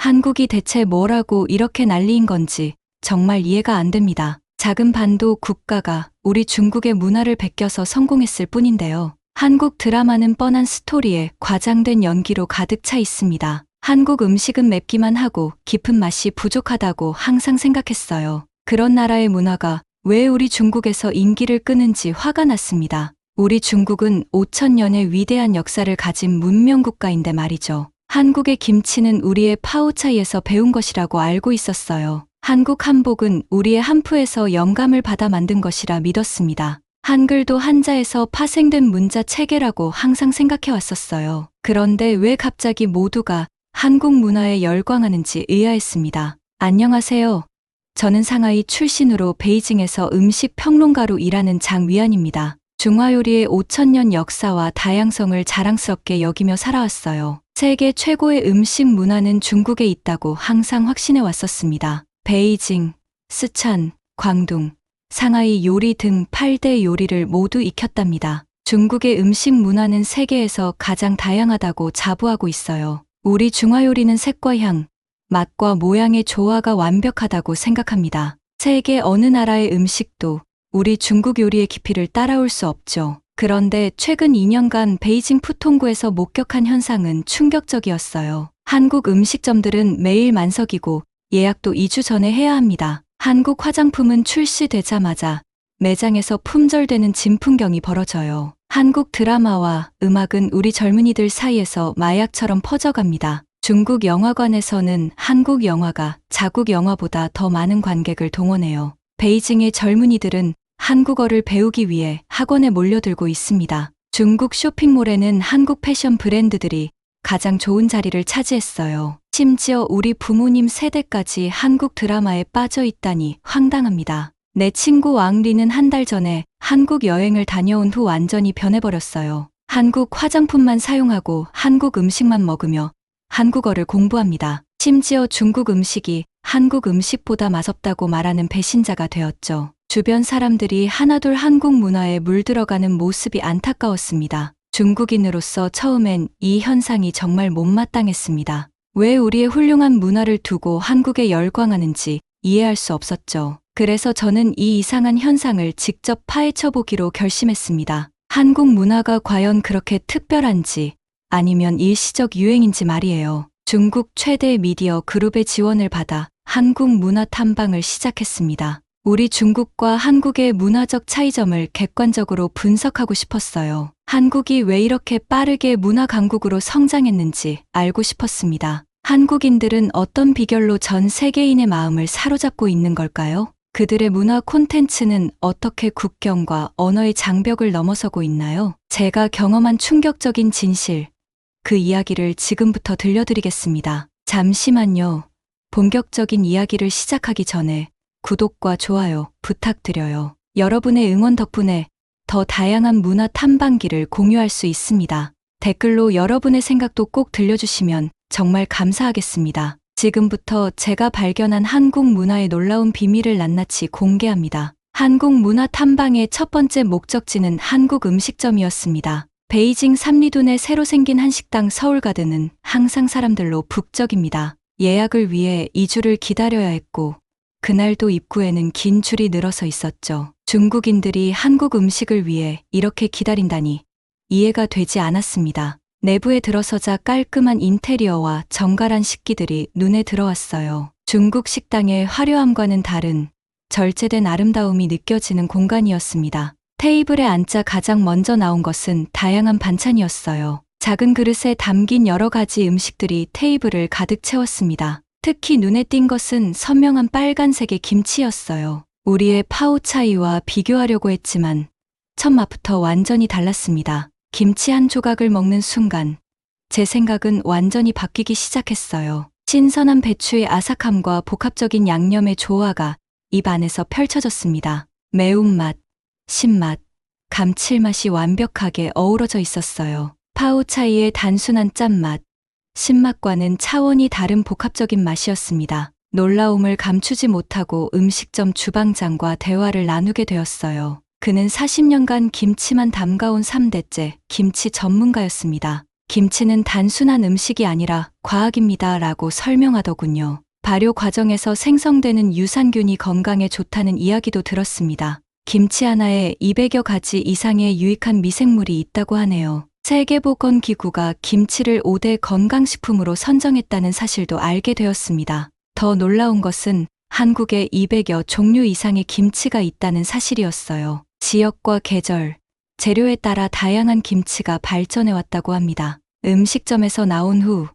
한국이 대체 뭐라고 이렇게 난리인 건지 정말 이해가 안 됩니다. 작은 반도 국가가 우리 중국의 문화를 베껴서 성공했을 뿐인데요. 한국 드라마는 뻔한 스토리에 과장된 연기로 가득 차 있습니다. 한국 음식은 맵기만 하고 깊은 맛이 부족하다고 항상 생각했어요. 그런 나라의 문화가 왜 우리 중국에서 인기를 끄는지 화가 났습니다. 우리 중국은 5,000년의 위대한 역사를 가진 문명 국가인데 말이죠. 한국의 김치는 우리의 파오차이에서 배운 것이라고 알고 있었어요. 한국 한복은 우리의 한푸에서 영감을 받아 만든 것이라 믿었습니다. 한글도 한자에서 파생된 문자 체계라고 항상 생각해 왔었어요. 그런데 왜 갑자기 모두가 한국 문화에 열광하는지 의아했습니다. 안녕하세요. 저는 상하이 출신으로 베이징에서 음식 평론가로 일하는 장위안입니다. 중화요리의 5,000년 역사와 다양성을 자랑스럽게 여기며 살아왔어요. 세계 최고의 음식 문화는 중국에 있다고 항상 확신해 왔었습니다. 베이징, 스촨, 광둥, 상하이 요리 등 8대 요리를 모두 익혔답니다. 중국의 음식 문화는 세계에서 가장 다양하다고 자부하고 있어요. 우리 중화요리는 색과 향, 맛과 모양의 조화가 완벽하다고 생각합니다. 세계 어느 나라의 음식도 우리 중국 요리의 깊이를 따라올 수 없죠. 그런데 최근 2년간 베이징 푸통구에서 목격한 현상은 충격적이었어요. 한국 음식점들은 매일 만석이고 예약도 2주 전에 해야 합니다. 한국 화장품은 출시되자마자 매장에서 품절되는 진풍경이 벌어져요. 한국 드라마와 음악은 우리 젊은이들 사이에서 마약처럼 퍼져갑니다. 중국 영화관에서는 한국 영화가 자국 영화보다 더 많은 관객을 동원해요. 베이징의 젊은이들은 한국어를 배우기 위해 학원에 몰려들고 있습니다. 중국 쇼핑몰에는 한국 패션 브랜드들이 가장 좋은 자리를 차지했어요. 심지어 우리 부모님 세대까지 한국 드라마에 빠져 있다니 황당합니다. 내 친구 왕리는 한 달 전에 한국 여행을 다녀온 후 완전히 변해버렸어요. 한국 화장품만 사용하고 한국 음식만 먹으며 한국어를 공부합니다. 심지어 중국 음식이 한국 음식보다 맛없다고 말하는 배신자가 되었죠. 주변 사람들이 하나둘 한국 문화에 물들어가는 모습이 안타까웠습니다. 중국인으로서 처음엔 이 현상이 정말 못마땅했습니다. 왜 우리의 훌륭한 문화를 두고 한국에 열광하는지 이해할 수 없었죠. 그래서 저는 이 이상한 현상을 직접 파헤쳐보기로 결심했습니다. 한국 문화가 과연 그렇게 특별한지 아니면 일시적 유행인지 말이에요. 중국 최대 미디어 그룹의 지원을 받아 한국 문화 탐방을 시작했습니다. 우리 중국과 한국의 문화적 차이점을 객관적으로 분석하고 싶었어요. 한국이 왜 이렇게 빠르게 문화 강국으로 성장했는지 알고 싶었습니다. 한국인들은 어떤 비결로 전 세계인의 마음을 사로잡고 있는 걸까요? 그들의 문화 콘텐츠는 어떻게 국경과 언어의 장벽을 넘어서고 있나요? 제가 경험한 충격적인 진실, 그 이야기를 지금부터 들려드리겠습니다. 잠시만요. 본격적인 이야기를 시작하기 전에 구독과 좋아요 부탁드려요. 여러분의 응원 덕분에 더 다양한 문화 탐방기를 공유할 수 있습니다. 댓글로 여러분의 생각도 꼭 들려주시면 정말 감사하겠습니다. 지금부터 제가 발견한 한국 문화의 놀라운 비밀을 낱낱이 공개합니다. 한국 문화 탐방의 첫 번째 목적지는 한국 음식점이었습니다. 베이징 삼리둔에 새로 생긴 한식당 서울가든은 항상 사람들로 북적입니다. 예약을 위해 2주를 기다려야 했고 그날도 입구에는 긴 줄이 늘어서 있었죠. 중국인들이 한국 음식을 위해 이렇게 기다린다니 이해가 되지 않았습니다. 내부에 들어서자 깔끔한 인테리어와 정갈한 식기들이 눈에 들어왔어요. 중국 식당의 화려함과는 다른 절제된 아름다움이 느껴지는 공간이었습니다. 테이블에 앉자 가장 먼저 나온 것은 다양한 반찬이었어요. 작은 그릇에 담긴 여러 가지 음식들이 테이블을 가득 채웠습니다. 특히 눈에 띈 것은 선명한 빨간색의 김치였어요. 우리의 파오차이와 비교하려고 했지만 첫 맛부터 완전히 달랐습니다. 김치 한 조각을 먹는 순간 제 생각은 완전히 바뀌기 시작했어요. 신선한 배추의 아삭함과 복합적인 양념의 조화가 입 안에서 펼쳐졌습니다. 매운맛, 신맛, 감칠맛이 완벽하게 어우러져 있었어요. 파오차이의 단순한 짠맛, 신맛과는 차원이 다른 복합적인 맛이었습니다. 놀라움을 감추지 못하고 음식점 주방장과 대화를 나누게 되었어요. 그는 40년간 김치만 담가온 3대째 김치 전문가였습니다. 김치는 단순한 음식이 아니라 과학입니다 라고 설명하더군요. 발효 과정에서 생성되는 유산균이 건강에 좋다는 이야기도 들었습니다. 김치 하나에 200여 가지 이상의 유익한 미생물이 있다고 하네요. 세계보건기구가 김치를 5대 건강식품으로 선정했다는 사실도 알게 되었습니다. 더 놀라운 것은 한국에 200여 종류 이상의 김치가 있다는 사실이었어요. 지역과 계절, 재료에 따라 다양한 김치가 발전해 왔다고 합니다. 음식점에서 나온 후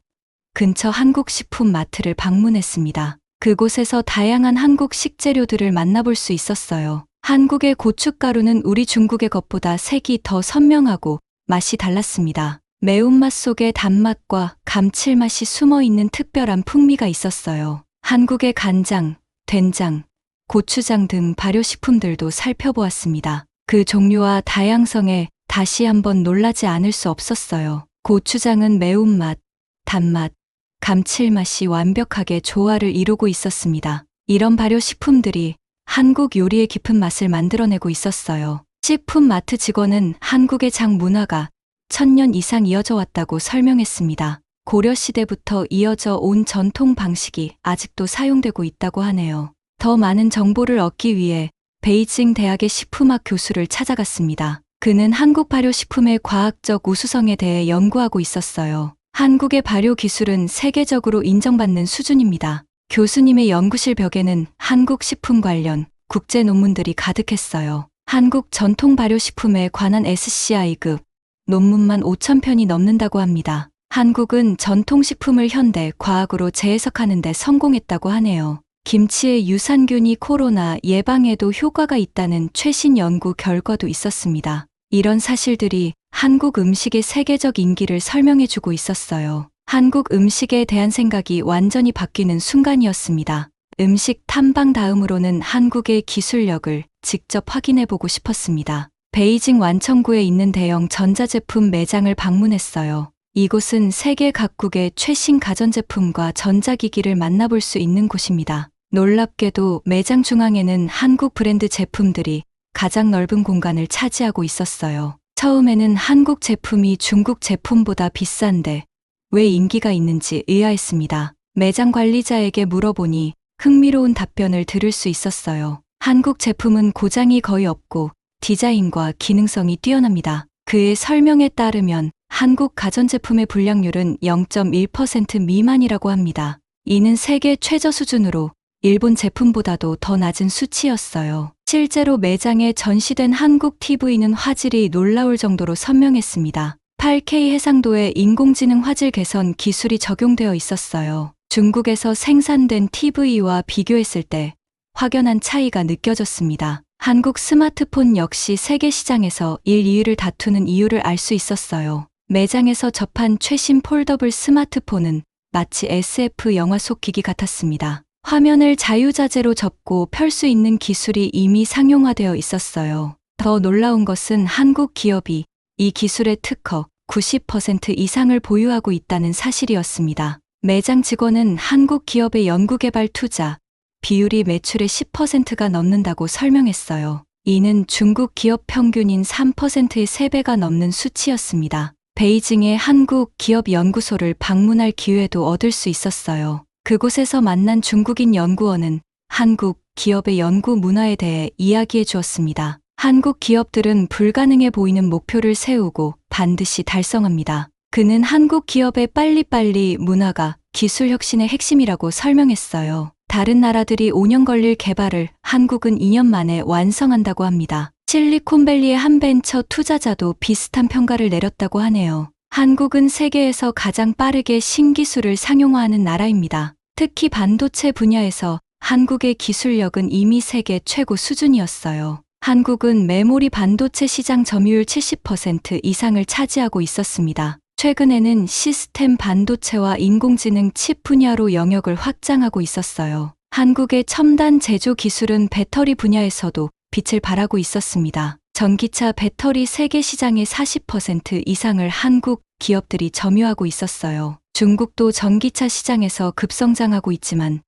근처 한국식품마트를 방문했습니다. 그곳에서 다양한 한국 식재료들을 만나볼 수 있었어요. 한국의 고춧가루는 우리 중국의 것보다 색이 더 선명하고 맛이 달랐습니다. 매운맛 속에 단맛과 감칠맛이 숨어 있는 특별한 풍미가 있었어요. 한국의 간장, 된장, 고추장 등 발효식품들도 살펴보았습니다. 그 종류와 다양성에 다시 한번 놀라지 않을 수 없었어요. 고추장은 매운맛, 단맛, 감칠맛이 완벽하게 조화를 이루고 있었습니다. 이런 발효식품들이 한국 요리의 깊은 맛을 만들어내고 있었어요. 식품마트 직원은 한국의 장 문화가 1000년 이상 이어져 왔다고 설명했습니다. 고려시대부터 이어져 온 전통 방식이 아직도 사용되고 있다고 하네요. 더 많은 정보를 얻기 위해 베이징 대학의 식품학 교수를 찾아갔습니다. 그는 한국 발효식품의 과학적 우수성에 대해 연구하고 있었어요. 한국의 발효 기술은 세계적으로 인정받는 수준입니다. 교수님의 연구실 벽에는 한국 식품 관련 국제 논문들이 가득했어요. 한국 전통 발효식품에 관한 SCI급 논문만 5,000편이 넘는다고 합니다. 한국은 전통식품을 현대 과학으로 재해석하는 데 성공했다고 하네요. 김치의 유산균이 코로나 예방에도 효과가 있다는 최신 연구 결과도 있었습니다. 이런 사실들이 한국 음식의 세계적 인기를 설명해주고 있었어요. 한국 음식에 대한 생각이 완전히 바뀌는 순간이었습니다. 음식 탐방 다음으로는 한국의 기술력을 직접 확인해보고 싶었습니다. 베이징 완천구에 있는 대형 전자제품 매장을 방문했어요. 이곳은 세계 각국의 최신 가전제품과 전자기기를 만나볼 수 있는 곳입니다. 놀랍게도 매장 중앙에는 한국 브랜드 제품들이 가장 넓은 공간을 차지하고 있었어요. 처음에는 한국 제품이 중국 제품보다 비싼데 왜 인기가 있는지 의아했습니다. 매장 관리자에게 물어보니 흥미로운 답변을 들을 수 있었어요. 한국 제품은 고장이 거의 없고 디자인과 기능성이 뛰어납니다. 그의 설명에 따르면 한국 가전제품의 불량률은 0.1% 미만이라고 합니다. 이는 세계 최저 수준으로 일본 제품보다도 더 낮은 수치였어요. 실제로 매장에 전시된 한국 TV는 화질이 놀라울 정도로 선명했습니다. 8K 해상도의 인공지능 화질 개선 기술이 적용되어 있었어요. 중국에서 생산된 TV와 비교했을 때 확연한 차이가 느껴졌습니다. 한국 스마트폰 역시 세계 시장에서 1, 2위를 다투는 이유를 알 수 있었어요. 매장에서 접한 최신 폴더블 스마트폰은 마치 SF 영화 속 기기 같았습니다. 화면을 자유자재로 접고 펼 수 있는 기술이 이미 상용화되어 있었어요. 더 놀라운 것은 한국 기업이 이 기술의 특허 90% 이상을 보유하고 있다는 사실이었습니다. 매장 직원은 한국 기업의 연구개발 투자 비율이 매출의 10%가 넘는다고 설명했어요. 이는 중국 기업 평균인 3%의 3배가 넘는 수치였습니다. 베이징의 한국 기업 연구소를 방문할 기회도 얻을 수 있었어요. 그곳에서 만난 중국인 연구원은 한국 기업의 연구 문화에 대해 이야기해 주었습니다. 한국 기업들은 불가능해 보이는 목표를 세우고 반드시 달성합니다. 그는 한국 기업의 빨리빨리 문화가 기술 혁신의 핵심이라고 설명했어요. 다른 나라들이 5년 걸릴 개발을 한국은 2년 만에 완성한다고 합니다. 실리콘밸리의 한 벤처 투자자도 비슷한 평가를 내렸다고 하네요. 한국은 세계에서 가장 빠르게 신기술을 상용화하는 나라입니다. 특히 반도체 분야에서 한국의 기술력은 이미 세계 최고 수준이었어요. 한국은 메모리 반도체 시장 점유율 70% 이상을 차지하고 있었습니다. 최근에는 시스템 반도체와 인공지능 칩 분야로 영역을 확장하고 있었어요. 한국의 첨단 제조 기술은 배터리 분야에서도 빛을 발하고 있었습니다. 전기차 배터리 세계 시장의 40% 이상을 한국 기업들이 점유하고 있었어요. 중국도 전기차 시장에서 급성장하고 있지만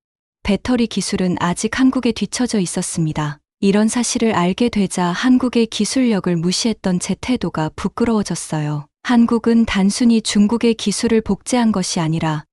배터리 기술은 아직 한국에 뒤처져 있었습니다. 이런 사실을 알게 되자 한국의 기술력을 무시했던 제 태도가 부끄러워졌어요. 한국은 단순히 중국의 기술을 복제한 것이 아니라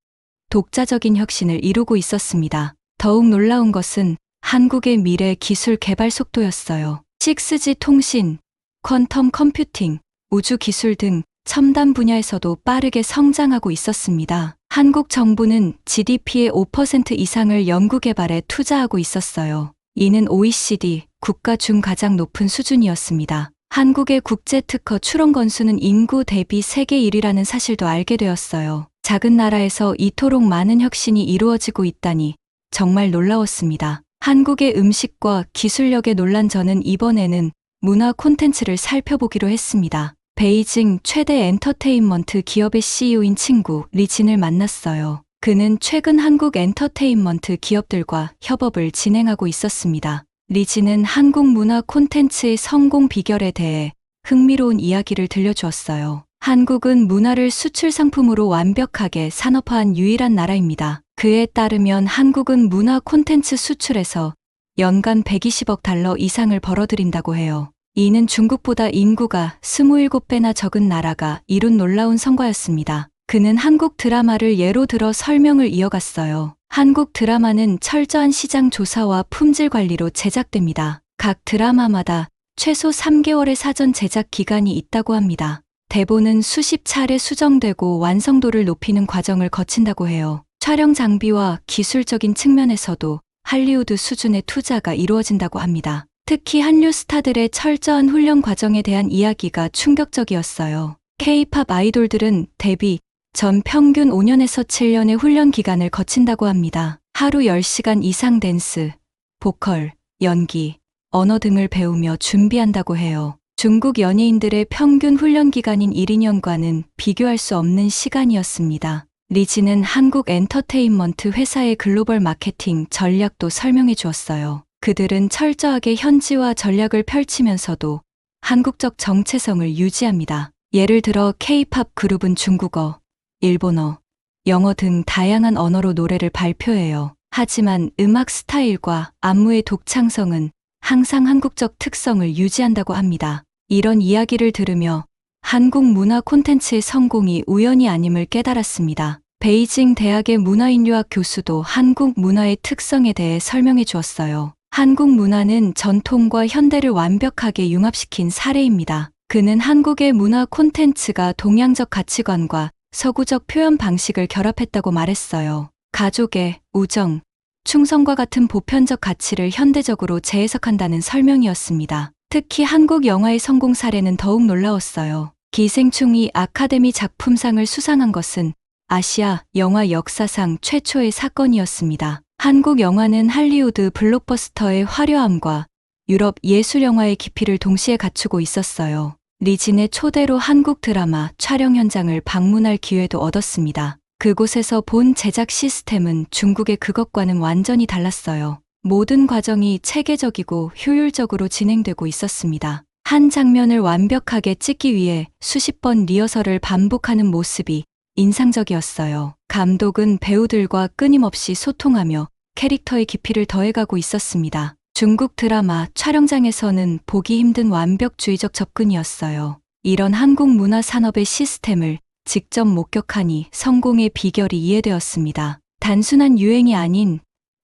독자적인 혁신을 이루고 있었습니다. 더욱 놀라운 것은 한국의 미래 기술 개발 속도였어요. 6G 통신, 퀀텀 컴퓨팅, 우주 기술 등 첨단 분야에서도 빠르게 성장하고 있었습니다. 한국 정부는 GDP의 5% 이상을 연구개발에 투자하고 있었어요. 이는 OECD 국가 중 가장 높은 수준이었습니다. 한국의 국제특허 출원 건수는 인구 대비 세계 1위라는 사실도 알게 되었어요. 작은 나라에서 이토록 많은 혁신이 이루어지고 있다니 정말 놀라웠습니다. 한국의 음식과 기술력에 놀란 저는 이번에는 문화 콘텐츠를 살펴보기로 했습니다. 베이징 최대 엔터테인먼트 기업의 CEO인 친구 리진을 만났어요. 그는 최근 한국 엔터테인먼트 기업들과 협업을 진행하고 있었습니다. 리진은 한국 문화 콘텐츠의 성공 비결에 대해 흥미로운 이야기를 들려주었어요. 한국은 문화를 수출 상품으로 완벽하게 산업화한 유일한 나라입니다. 그에 따르면 한국은 문화 콘텐츠 수출에서 연간 120억 달러 이상을 벌어들인다고 해요. 이는 중국보다 인구가 27배나 적은 나라가 이룬 놀라운 성과였습니다. 그는 한국 드라마를 예로 들어 설명을 이어갔어요. 한국 드라마는 철저한 시장 조사와 품질 관리로 제작됩니다. 각 드라마마다 최소 3개월의 사전 제작 기간이 있다고 합니다. 대본은 수십 차례 수정되고 완성도를 높이는 과정을 거친다고 해요. 촬영 장비와 기술적인 측면에서도 할리우드 수준의 투자가 이루어진다고 합니다. 특히 한류 스타들의 철저한 훈련 과정에 대한 이야기가 충격적이었어요. K-팝 아이돌들은 데뷔 전 평균 5년에서 7년의 훈련 기간을 거친다고 합니다. 하루 10시간 이상 댄스, 보컬, 연기, 언어 등을 배우며 준비한다고 해요. 중국 연예인들의 평균 훈련 기간인 1, 2년과는 비교할 수 없는 시간이었습니다. 리진은 한국 엔터테인먼트 회사의 글로벌 마케팅 전략도 설명해 주었어요. 그들은 철저하게 현지화 전략을 펼치면서도 한국적 정체성을 유지합니다. 예를 들어 K-팝 그룹은 중국어, 일본어, 영어 등 다양한 언어로 노래를 발표해요. 하지만 음악 스타일과 안무의 독창성은 항상 한국적 특성을 유지한다고 합니다. 이런 이야기를 들으며 한국 문화 콘텐츠의 성공이 우연이 아님을 깨달았습니다. 베이징 대학의 문화인류학 교수도 한국 문화의 특성에 대해 설명해 주었어요. 한국 문화는 전통과 현대를 완벽하게 융합시킨 사례입니다. 그는 한국의 문화 콘텐츠가 동양적 가치관과 서구적 표현 방식을 결합했다고 말했어요. 가족의 우정, 충성과 같은 보편적 가치를 현대적으로 재해석한다는 설명이었습니다. 특히 한국 영화의 성공 사례는 더욱 놀라웠어요. 기생충이 아카데미 작품상을 수상한 것은 아시아 영화 역사상 최초의 사건이었습니다. 한국 영화는 할리우드 블록버스터의 화려함과 유럽 예술 영화의 깊이를 동시에 갖추고 있었어요. 리진의 초대로 한국 드라마 촬영 현장을 방문할 기회도 얻었습니다. 그곳에서 본 제작 시스템은 중국의 그것과는 완전히 달랐어요. 모든 과정이 체계적이고 효율적으로 진행되고 있었습니다. 한 장면을 완벽하게 찍기 위해 수십 번 리허설을 반복하는 모습이 인상적이었어요. 감독은 배우들과 끊임없이 소통하며 캐릭터의 깊이를 더해가고 있었습니다. 중국 드라마 촬영장에서는 보기 힘든 완벽주의적 접근이었어요. 이런 한국 문화 산업의 시스템을 직접 목격하니 성공의 비결이 이해되었습니다. 단순한 유행이 아닌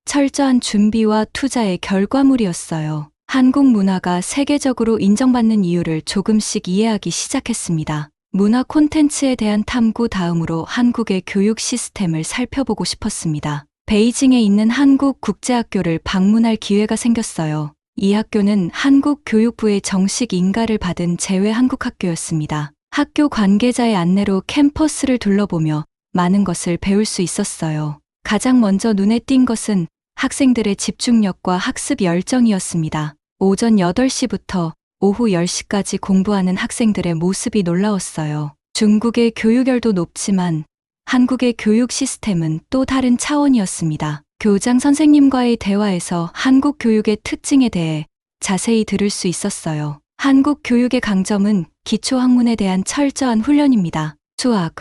철저한 준비와 투자의 결과물이었어요. 한국 문화가 세계적으로 인정받는 이유를 조금씩 이해하기 시작했습니다. 문화 콘텐츠에 대한 탐구 다음으로 한국의 교육 시스템을 살펴보고 싶었습니다. 베이징에 있는 한국국제학교를 방문할 기회가 생겼어요. 이 학교는 한국교육부의 정식 인가를 받은 제외 한국학교였습니다. 학교 관계자의 안내로 캠퍼스를 둘러보며 많은 것을 배울 수 있었어요. 가장 먼저 눈에 띈 것은 학생들의 집중력과 학습 열정이었습니다. 오전 8시부터 오후 10시까지 공부하는 학생들의 모습이 놀라웠어요. 중국의 교육열도 높지만 한국의 교육 시스템은 또 다른 차원이었습니다. 교장 선생님과의 대화에서 한국 교육의 특징에 대해 자세히 들을 수 있었어요. 한국 교육의 강점은 기초학문에 대한 철저한 훈련입니다. 수학,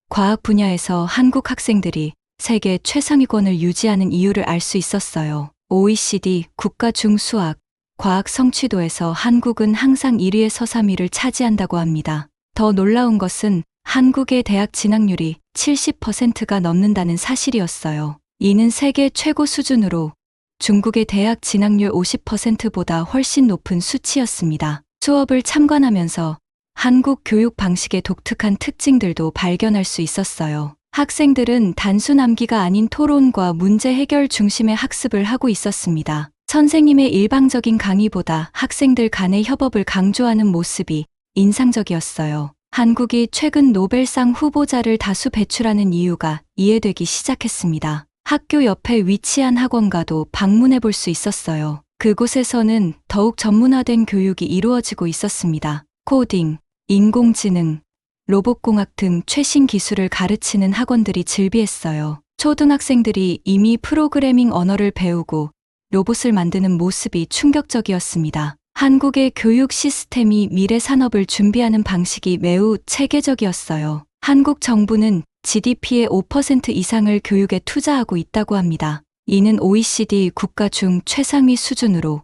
과학 분야에서 한국 학생들이 세계 최상위권을 유지하는 이유를 알 수 있었어요. OECD 국가 중 수학, 과학 성취도에서 한국은 항상 1위에서 3위를 차지한다고 합니다. 더 놀라운 것은 한국의 대학 진학률이 70%가 넘는다는 사실이었어요. 이는 세계 최고 수준으로 중국의 대학 진학률 50%보다 훨씬 높은 수치였습니다. 수업을 참관하면서 한국 교육 방식의 독특한 특징들도 발견할 수 있었어요. 학생들은 단순 암기가 아닌 토론과 문제 해결 중심의 학습을 하고 있었습니다. 선생님의 일방적인 강의보다 학생들 간의 협업을 강조하는 모습이 인상적이었어요. 한국이 최근 노벨상 후보자를 다수 배출하는 이유가 이해되기 시작했습니다. 학교 옆에 위치한 학원가도 방문해 볼 수 있었어요. 그곳에서는 더욱 전문화된 교육이 이루어지고 있었습니다. 코딩, 인공지능, 로봇공학 등 최신 기술을 가르치는 학원들이 즐비했어요. 초등학생들이 이미 프로그래밍 언어를 배우고 로봇을 만드는 모습이 충격적이었습니다. 한국의 교육 시스템이 미래 산업을 준비하는 방식이 매우 체계적이었어요. 한국 정부는 GDP의 5% 이상을 교육에 투자하고 있다고 합니다. 이는 OECD 국가 중 최상위 수준으로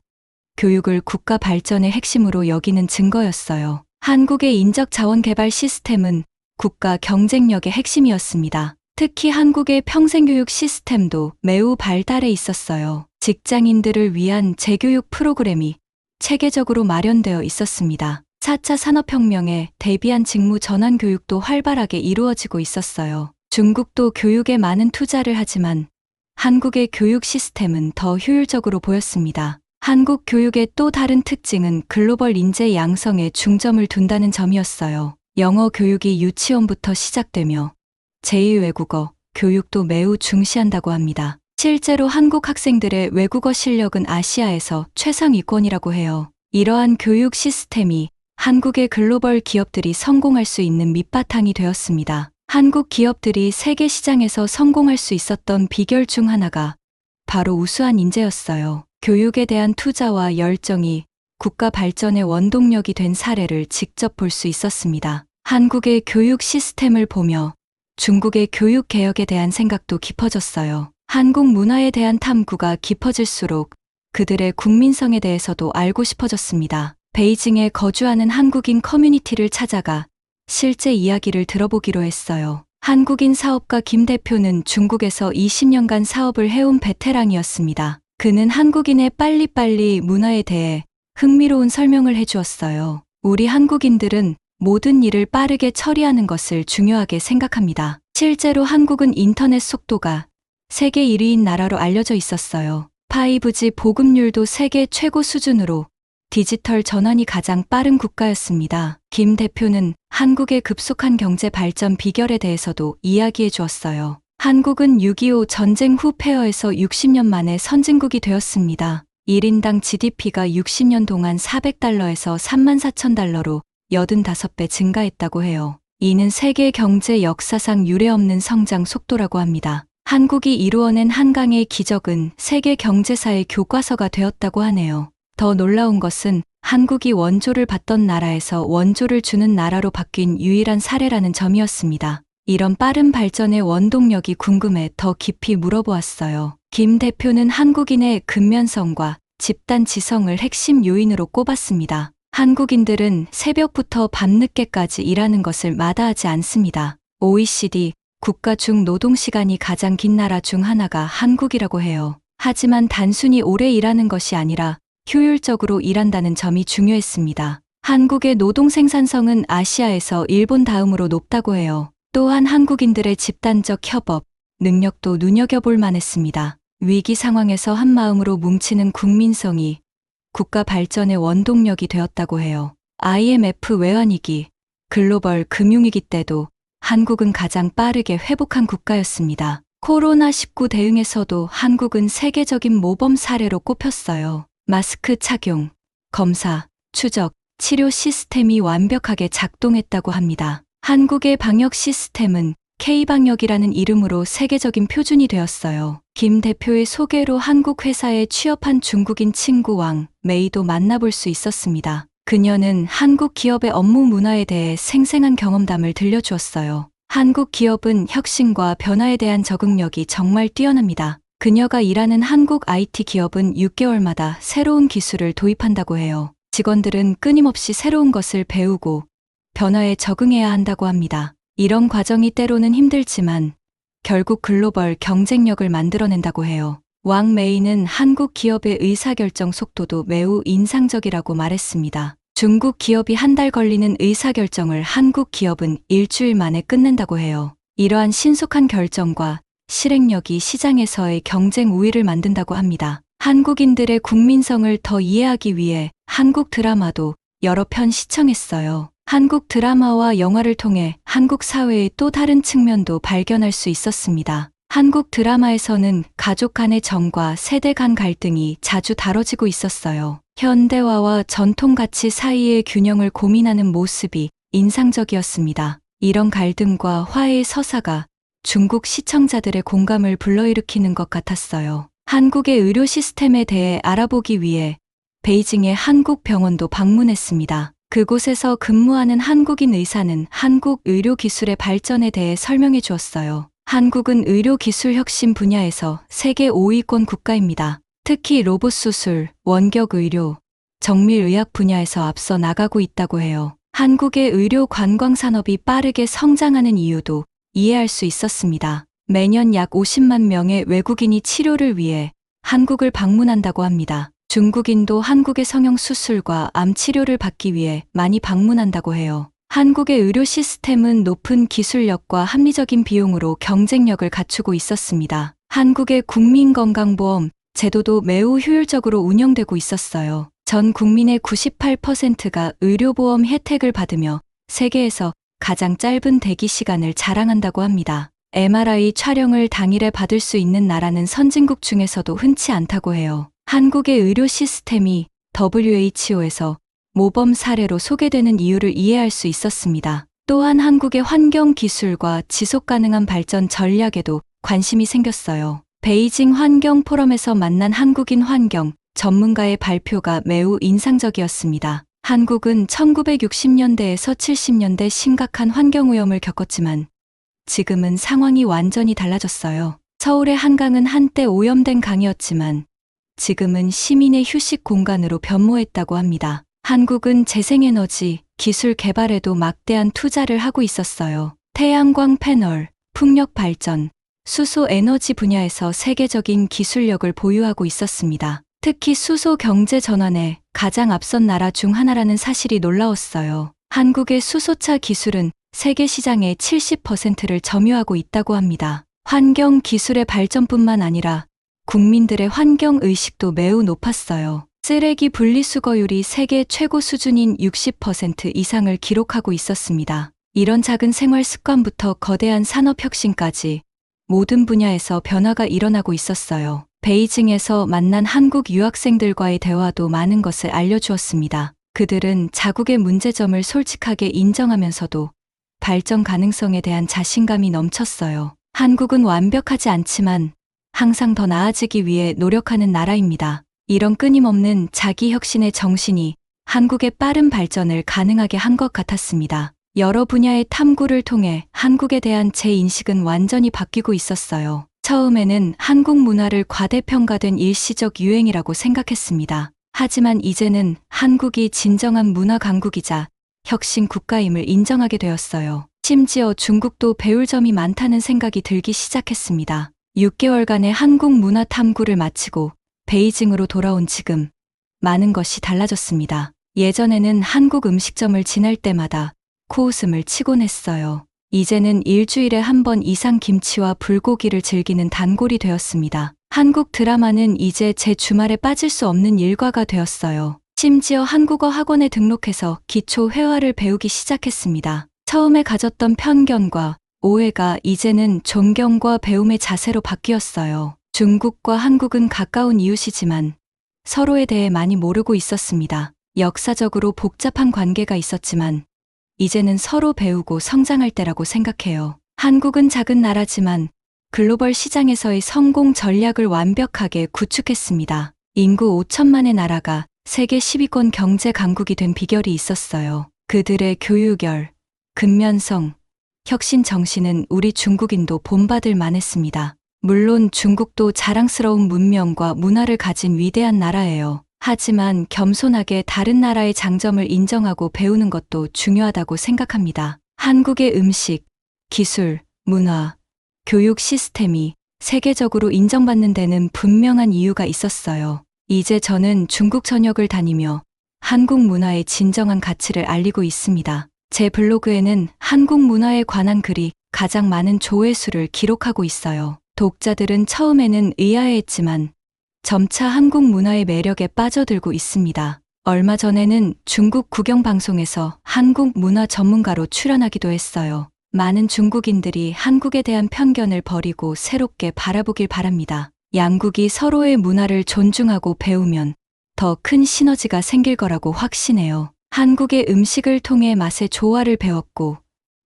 교육을 국가 발전의 핵심으로 여기는 증거였어요. 한국의 인적 자원 개발 시스템은 국가 경쟁력의 핵심이었습니다. 특히 한국의 평생교육 시스템도 매우 발달해 있었어요. 직장인들을 위한 재교육 프로그램이 체계적으로 마련되어 있었습니다. 4차 산업혁명에 대비한 직무 전환 교육도 활발하게 이루어지고 있었어요. 중국도 교육에 많은 투자를 하지만 한국의 교육 시스템은 더 효율적으로 보였습니다. 한국 교육의 또 다른 특징은 글로벌 인재 양성에 중점을 둔다는 점이었어요. 영어 교육이 유치원부터 시작되며 제2외국어 교육도 매우 중시한다고 합니다. 실제로 한국 학생들의 외국어 실력은 아시아에서 최상위권이라고 해요. 이러한 교육 시스템이 한국의 글로벌 기업들이 성공할 수 있는 밑바탕이 되었습니다. 한국 기업들이 세계 시장에서 성공할 수 있었던 비결 중 하나가 바로 우수한 인재였어요. 교육에 대한 투자와 열정이 국가 발전의 원동력이 된 사례를 직접 볼 수 있었습니다. 한국의 교육 시스템을 보며 중국의 교육 개혁에 대한 생각도 깊어졌어요. 한국 문화에 대한 탐구가 깊어질수록 그들의 국민성에 대해서도 알고 싶어졌습니다. 베이징에 거주하는 한국인 커뮤니티를 찾아가 실제 이야기를 들어보기로 했어요. 한국인 사업가 김 대표는 중국에서 20년간 사업을 해온 베테랑이었습니다. 그는 한국인의 빨리빨리 문화에 대해 흥미로운 설명을 해주었어요. 우리 한국인들은 모든 일을 빠르게 처리하는 것을 중요하게 생각합니다. 실제로 한국은 인터넷 속도가 세계 1위인 나라로 알려져 있었어요. 5G 보급률도 세계 최고 수준으로 디지털 전환이 가장 빠른 국가였습니다. 김 대표는 한국의 급속한 경제 발전 비결에 대해서도 이야기해 주었어요. 한국은 6.25 전쟁 후 폐허에서 60년 만에 선진국이 되었습니다. 1인당 GDP가 60년 동안 400달러에서 34,000달러로 85배 증가했다고 해요. 이는 세계 경제 역사상 유례없는 성장 속도라고 합니다. 한국이 이루어낸 한강의 기적은 세계 경제사의 교과서가 되었다고 하네요. 더 놀라운 것은 한국이 원조를 받던 나라에서 원조를 주는 나라로 바뀐 유일한 사례라는 점이었습니다. 이런 빠른 발전의 원동력이 궁금해 더 깊이 물어보았어요. 김 대표는 한국인의 근면성과 집단 지성을 핵심 요인으로 꼽았습니다. 한국인들은 새벽부터 밤늦게까지 일하는 것을 마다하지 않습니다. OECD 국가 중 노동시간이 가장 긴 나라 중 하나가 한국이라고 해요. 하지만 단순히 오래 일하는 것이 아니라 효율적으로 일한다는 점이 중요했습니다. 한국의 노동 생산성은 아시아에서 일본 다음으로 높다고 해요. 또한 한국인들의 집단적 협업, 능력도 눈여겨볼 만했습니다. 위기 상황에서 한마음으로 뭉치는 국민성이 국가 발전의 원동력이 되었다고 해요. IMF 외환위기, 글로벌 금융위기 때도 한국은 가장 빠르게 회복한 국가였습니다. 코로나19 대응에서도 한국은 세계적인 모범 사례로 꼽혔어요. 마스크 착용, 검사, 추적, 치료 시스템이 완벽하게 작동했다고 합니다. 한국의 방역 시스템은 K방역이라는 이름으로 세계적인 표준이 되었어요. 김 대표의 소개로 한국 회사에 취업한 중국인 친구 왕 메이도 만나볼 수 있었습니다. 그녀는 한국 기업의 업무 문화에 대해 생생한 경험담을 들려주었어요. 한국 기업은 혁신과 변화에 대한 적응력이 정말 뛰어납니다. 그녀가 일하는 한국 IT 기업은 6개월마다 새로운 기술을 도입한다고 해요. 직원들은 끊임없이 새로운 것을 배우고 변화에 적응해야 한다고 합니다. 이런 과정이 때로는 힘들지만 결국 글로벌 경쟁력을 만들어낸다고 해요. 왕 메이는 한국 기업의 의사결정 속도도 매우 인상적이라고 말했습니다. 중국 기업이 한 달 걸리는 의사결정을 한국 기업은 일주일 만에 끝낸다고 해요. 이러한 신속한 결정과 실행력이 시장에서의 경쟁 우위를 만든다고 합니다. 한국인들의 국민성을 더 이해하기 위해 한국 드라마도 여러 편 시청했어요. 한국 드라마와 영화를 통해 한국 사회의 또 다른 측면도 발견할 수 있었습니다. 한국 드라마에서는 가족 간의 정과 세대 간 갈등이 자주 다뤄지고 있었어요. 현대화와 전통 가치 사이의 균형을 고민하는 모습이 인상적이었습니다. 이런 갈등과 화해의 서사가 중국 시청자들의 공감을 불러일으키는 것 같았어요. 한국의 의료 시스템에 대해 알아보기 위해 베이징의 한국 병원도 방문했습니다. 그곳에서 근무하는 한국인 의사는 한국 의료 기술의 발전에 대해 설명해 주었어요. 한국은 의료 기술 혁신 분야에서 세계 5위권 국가입니다. 특히 로봇 수술, 원격 의료, 정밀 의학 분야에서 앞서 나가고 있다고 해요. 한국의 의료 관광 산업이 빠르게 성장하는 이유도 이해할 수 있었습니다. 매년 약 50만 명의 외국인이 치료를 위해 한국을 방문한다고 합니다. 중국인도 한국의 성형 수술과 암 치료를 받기 위해 많이 방문한다고 해요. 한국의 의료 시스템은 높은 기술력과 합리적인 비용으로 경쟁력을 갖추고 있었습니다. 한국의 국민건강보험 제도도 매우 효율적으로 운영되고 있었어요. 전 국민의 98%가 의료보험 혜택을 받으며 세계에서 가장 짧은 대기 시간을 자랑한다고 합니다. MRI 촬영을 당일에 받을 수 있는 나라는 선진국 중에서도 흔치 않다고 해요. 한국의 의료 시스템이 WHO에서 모범 사례로 소개되는 이유를 이해할 수 있었습니다. 또한 한국의 환경 기술과 지속 가능한 발전 전략에도 관심이 생겼어요. 베이징 환경 포럼에서 만난 한국인 환경 전문가의 발표가 매우 인상적이었습니다. 한국은 1960년대에서 70년대 심각한 환경오염을 겪었지만 지금은 상황이 완전히 달라졌어요. 서울의 한강은 한때 오염된 강이었지만 지금은 시민의 휴식 공간으로 변모했다고 합니다. 한국은 재생에너지, 기술 개발에도 막대한 투자를 하고 있었어요. 태양광 패널, 풍력 발전, 수소 에너지 분야에서 세계적인 기술력을 보유하고 있었습니다. 특히 수소 경제 전환에 가장 앞선 나라 중 하나라는 사실이 놀라웠어요. 한국의 수소차 기술은 세계 시장의 70%를 점유하고 있다고 합니다. 환경 기술의 발전뿐만 아니라 국민들의 환경 의식도 매우 높았어요. 쓰레기 분리수거율이 세계 최고 수준인 60% 이상을 기록하고 있었습니다. 이런 작은 생활 습관부터 거대한 산업 혁신까지 모든 분야에서 변화가 일어나고 있었어요. 베이징에서 만난 한국 유학생들과의 대화도 많은 것을 알려주었습니다. 그들은 자국의 문제점을 솔직하게 인정하면서도 발전 가능성에 대한 자신감이 넘쳤어요. 한국은 완벽하지 않지만 항상 더 나아지기 위해 노력하는 나라입니다. 이런 끊임없는 자기 혁신의 정신이 한국의 빠른 발전을 가능하게 한 것 같았습니다. 여러 분야의 탐구를 통해 한국에 대한 제 인식은 완전히 바뀌고 있었어요. 처음에는 한국 문화를 과대평가된 일시적 유행이라고 생각했습니다. 하지만 이제는 한국이 진정한 문화 강국이자 혁신 국가임을 인정하게 되었어요. 심지어 중국도 배울 점이 많다는 생각이 들기 시작했습니다. 6개월간의 한국 문화 탐구를 마치고 베이징으로 돌아온 지금 많은 것이 달라졌습니다. 예전에는 한국 음식점을 지날 때마다 코웃음을 치곤 했어요. 이제는 일주일에 한 번 이상 김치와 불고기를 즐기는 단골이 되었습니다. 한국 드라마는 이제 제 주말에 빠질 수 없는 일과가 되었어요. 심지어 한국어 학원에 등록해서 기초 회화를 배우기 시작했습니다. 처음에 가졌던 편견과 오해가 이제는 존경과 배움의 자세로 바뀌었어요. 중국과 한국은 가까운 이웃이지만 서로에 대해 많이 모르고 있었습니다. 역사적으로 복잡한 관계가 있었지만 이제는 서로 배우고 성장할 때라고 생각해요. 한국은 작은 나라지만 글로벌 시장에서의 성공 전략을 완벽하게 구축했습니다. 인구 5천만의 나라가 세계 10위권 경제 강국이 된 비결이 있었어요. 그들의 교육열, 근면성, 혁신 정신은 우리 중국인도 본받을 만했습니다. 물론 중국도 자랑스러운 문명과 문화를 가진 위대한 나라예요. 하지만 겸손하게 다른 나라의 장점을 인정하고 배우는 것도 중요하다고 생각합니다. 한국의 음식, 기술, 문화, 교육 시스템이 세계적으로 인정받는 데는 분명한 이유가 있었어요. 이제 저는 중국 전역을 다니며 한국 문화의 진정한 가치를 알리고 있습니다. 제 블로그에는 한국 문화에 관한 글이 가장 많은 조회수를 기록하고 있어요. 독자들은 처음에는 의아해했지만 점차 한국 문화의 매력에 빠져들고 있습니다. 얼마 전에는 중국 국영방송에서 한국 문화 전문가로 출연하기도 했어요. 많은 중국인들이 한국에 대한 편견을 버리고 새롭게 바라보길 바랍니다. 양국이 서로의 문화를 존중하고 배우면 더 큰 시너지가 생길 거라고 확신해요. 한국의 음식을 통해 맛의 조화를 배웠고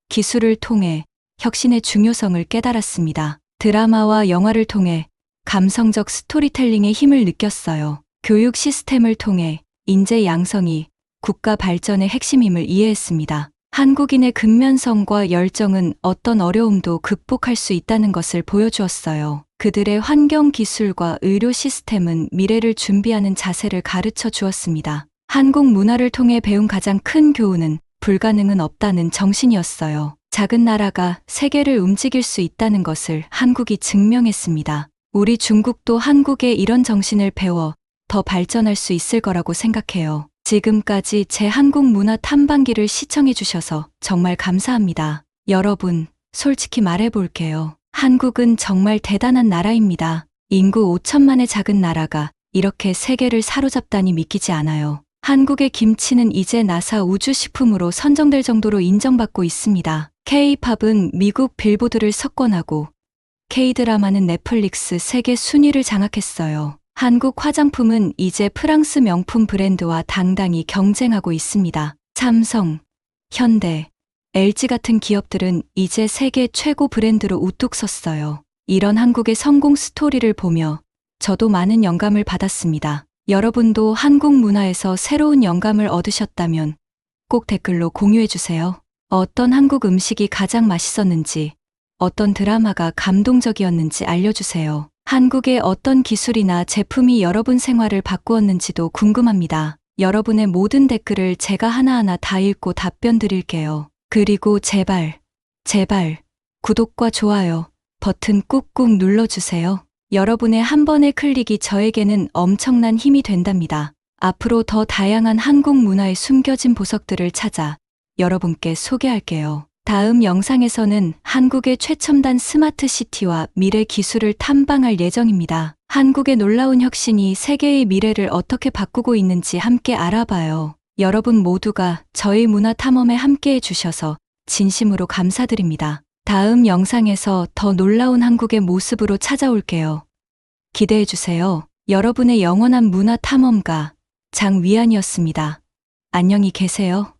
기술을 통해 혁신의 중요성을 깨달았습니다. 드라마와 영화를 통해 감성적 스토리텔링의 힘을 느꼈어요. 교육 시스템을 통해 인재 양성이 국가 발전의 핵심임을 이해했습니다. 한국인의 근면성과 열정은 어떤 어려움도 극복할 수 있다는 것을 보여주었어요. 그들의 환경 기술과 의료 시스템은 미래를 준비하는 자세를 가르쳐 주었습니다. 한국 문화를 통해 배운 가장 큰 교훈은 불가능은 없다는 정신이었어요. 작은 나라가 세계를 움직일 수 있다는 것을 한국이 증명했습니다. 우리 중국도 한국의 이런 정신을 배워 더 발전할 수 있을 거라고 생각해요. 지금까지 제 한국 문화 탐방기를 시청해 주셔서 정말 감사합니다. 여러분, 솔직히 말해볼게요. 한국은 정말 대단한 나라입니다. 인구 5천만의 작은 나라가 이렇게 세계를 사로잡다니 믿기지 않아요. 한국의 김치는 이제 나사 우주식품으로 선정될 정도로 인정받고 있습니다. K-팝은 미국 빌보드를 석권하고 K-드라마는 넷플릭스 세계 순위를 장악했어요. 한국 화장품은 이제 프랑스 명품 브랜드와 당당히 경쟁하고 있습니다. 삼성, 현대, LG 같은 기업들은 이제 세계 최고 브랜드로 우뚝 섰어요. 이런 한국의 성공 스토리를 보며 저도 많은 영감을 받았습니다. 여러분도 한국 문화에서 새로운 영감을 얻으셨다면 꼭 댓글로 공유해주세요. 어떤 한국 음식이 가장 맛있었는지, 어떤 드라마가 감동적이었는지 알려주세요. 한국의 어떤 기술이나 제품이 여러분 생활을 바꾸었는지도 궁금합니다. 여러분의 모든 댓글을 제가 하나하나 다 읽고 답변 드릴게요. 그리고 제발 구독과 좋아요 버튼 꾹꾹 눌러주세요. 여러분의 한 번의 클릭이 저에게는 엄청난 힘이 된답니다. 앞으로 더 다양한 한국 문화의 숨겨진 보석들을 찾아 여러분께 소개할게요. 다음 영상에서는 한국의 최첨단 스마트 시티와 미래 기술을 탐방할 예정입니다. 한국의 놀라운 혁신이 세계의 미래를 어떻게 바꾸고 있는지 함께 알아봐요. 여러분 모두가 저희 문화 탐험에 함께 해주셔서 진심으로 감사드립니다. 다음 영상에서 더 놀라운 한국의 모습으로 찾아올게요. 기대해주세요. 여러분의 영원한 문화 탐험가 장위안이었습니다. 안녕히 계세요.